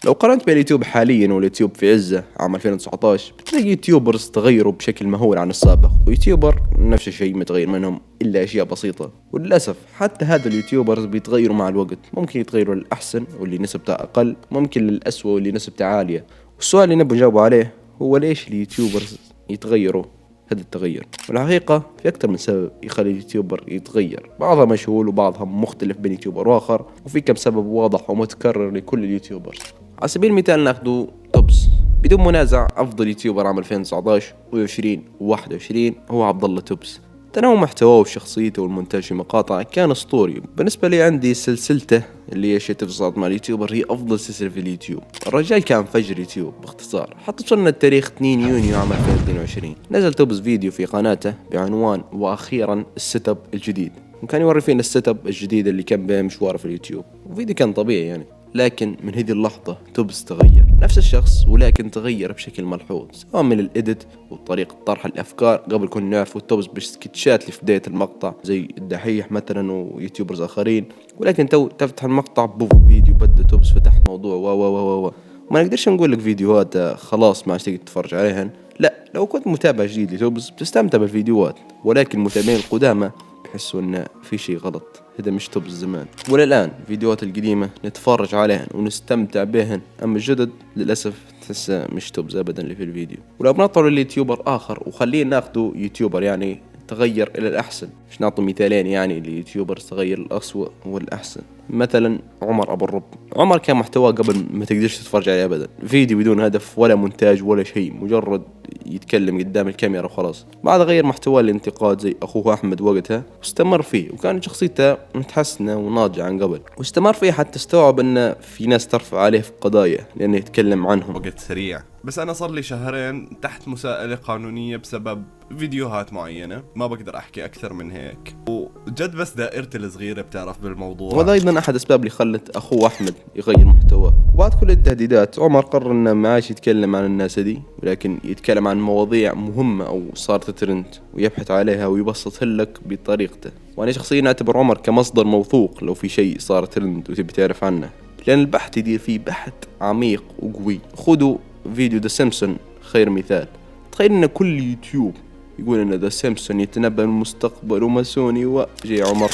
لو قارنت بين اليوتيوب حاليا واليوتيوب في عزه عام 2019 بتلاقي يوتيوبرز تغيروا بشكل مهول عن السابق، ويوتيوبر نفس الشيء متغير منهم إلا أشياء بسيطة. وللأسف حتى هذا اليوتيوبرز بيتغيروا مع الوقت، ممكن يتغيروا للأحسن واللي نسبته أقل، ممكن للأسوأ واللي نسبته عالية. والسؤال اللي نبغى نجاوب عليه هو ليش اليوتيوبرز يتغيروا هذا التغير؟ والحقيقة في أكثر من سبب يخلي اليوتيوبر يتغير، بعضها مشهور وبعضها مختلف بين يوتيوبر وآخر، وفي كم سبب واضح ومتكرر لكل اليوتيوبر. على سبيل المثال ناخذ توبز. بدون منازع أفضل يوتيوبر عام 2019 و20 و21 هو عبد الله توبز. تنوع محتواه وشخصيته والمونتاج في مقاطع كان أسطوري. بالنسبة لي عندي سلسلته اللي هي شيء تفصل مع اليوتيوبر هي أفضل سلسلة في اليوتيوب. الرجال كان فجر يوتيوب باختصار. حتى وصلنا التاريخ 2 يونيو عام 2022 نزل توبز فيديو في قناته بعنوان وأخيرا السيت اب الجديد، وكان يوري فينا السيت اب الجديد اللي كان به مشواره في اليوتيوب، وفيديو كان طبيعي يعني. لكن من هذه اللحظة توبز تغير، نفس الشخص ولكن تغير بشكل ملحوظ، سواء من الإيديت وطريقة طرح الأفكار. قبل كنا نعرف توبز بالسكتشات اللي في بداية المقطع زي الدحيح مثلا ويوتيوبرز آخرين، ولكن تفتح المقطع بوف فيديو بدأ توبز فتح موضوع و ما نقدرش نقول لك فيديوهات خلاص ما عادش تقدر تتفرج عليهن. لا، لو كنت متابع جديد لتوبز بتستمتع بالفيديوهات، ولكن المتابعين القدامى بحسوا إن في شيء غلط، هذا مش توبز زمان. ولا الآن فيديوهات القديمة نتفرج عليهن ونستمتع بهن، أما الجدد للأسف تحسه مش توبز أبدا اللي في الفيديو. ولو بنطلع ليوتيوبر آخر وخلينا ناخده يوتيوبر يعني تغير إلى الأحسن، مش نعطي مثالين يعني ليوتيوبر تغير الأسوأ والأحسن. مثلا عمر أبو الرب. عمر كان محتواه قبل ما تقدرش تتفرج عليه أبدا، فيديو بدون هدف ولا مونتاج ولا شيء، مجرد يتكلم قدام الكاميرا وخلاص. بعد غير محتواه الانتقاد زي أخوه أحمد وقتها، واستمر فيه وكانت شخصيته متحسنة وناضجة عن قبل، واستمر فيه حتى استوعب أن في ناس ترفع عليه في قضايا لأنه يتكلم عنهم. وقت سريع، بس أنا صار لي شهرين تحت مساءلة قانونية بسبب فيديوهات معينة، ما بقدر أحكي أكثر من هيك، وجد بس دائرتي الصغيرة بتعرف بالموضوع. وهذا أيضا أحد أسباب اللي خلت أخوه أحمد يغير محتواه. وبعد كل التهديدات عمر قرر إنه ما عادش يتكلم عن الناس دي، ولكن يتكلم عن مواضيع مهمة أو صارت ترند ويبحث عليها ويبسطها لك بطريقته. وأنا شخصيا أعتبر عمر كمصدر موثوق لو في شيء صار ترند وتبي تعرف عنه، لأن البحث يدير فيه بحث عميق وقوي. خذوا فيديو ذا سيمبسون خير مثال. تخيل إن كل يوتيوب يقول إن ذا سيمبسون يتنبأ بالمستقبل وماسوني، وجي عمر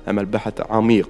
عمل بحث عميق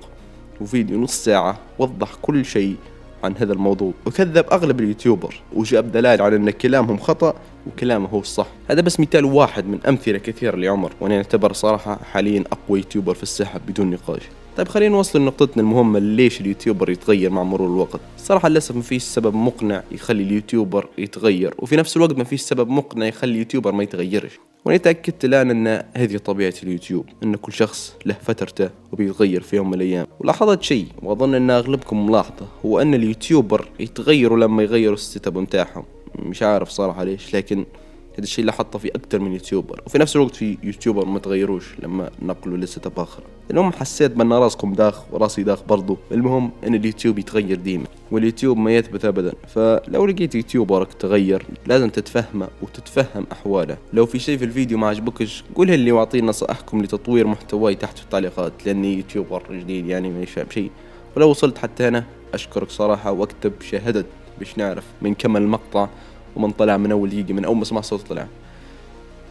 وفيديو نص ساعة وضح كل شيء عن هذا الموضوع، وكذب أغلب اليوتيوبر وجاب دلائل على أن كلامهم خطأ وكلامه هو الصح. هذا بس مثال واحد من أمثلة كثيرة لعمر، وأنا أعتبر صراحة حاليا أقوى يوتيوبر في الساحة بدون نقاش. طيب خلينا نوصل لنقطتنا المهمة، ليش اليوتيوبر يتغير مع مرور الوقت. الصراحة للأسف ما فيش سبب مقنع يخلي اليوتيوبر يتغير، وفي نفس الوقت ما فيش سبب مقنع يخلي اليوتيوبر ما يتغيرش. وانا تأكدت الآن أن هذه طبيعة اليوتيوب، أن كل شخص له فترته وبيتغير في يوم من الأيام. ولاحظت شيء وأظن أن أغلبكم ملاحظة، هو أن اليوتيوبر يتغيروا لما يغيروا السيت اب متاعهم. مش عارف صراحة ليش، لكن هذا الشيء لاحظته في أكتر من يوتيوبر. وفي نفس الوقت في يوتيوبر ما تغيروش لما نقلوا لسيت اب آخر. المهم حسيت بأن راسكم داخ وراسي داخ برضو. المهم أن اليوتيوب يتغير ديما، واليوتيوب ما يثبت أبدا. فلو لقيت يوتيوبرك تغير لازم تتفهمه وتتفهم أحواله. لو في شيء في الفيديو ما عجبكش قولها لي واعطيني نصائحكم لتطوير محتواي تحت في التعليقات، لأني يوتيوبر جديد يعني ما يفهم شيء. ولو وصلت حتى هنا أشكرك صراحة، واكتب شاهدت باش نعرف من كمل المقطع ومن طلع من أول دقيقة، من أول ما سمع صوت طلع.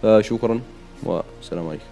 فشكرا والسلام عليكم.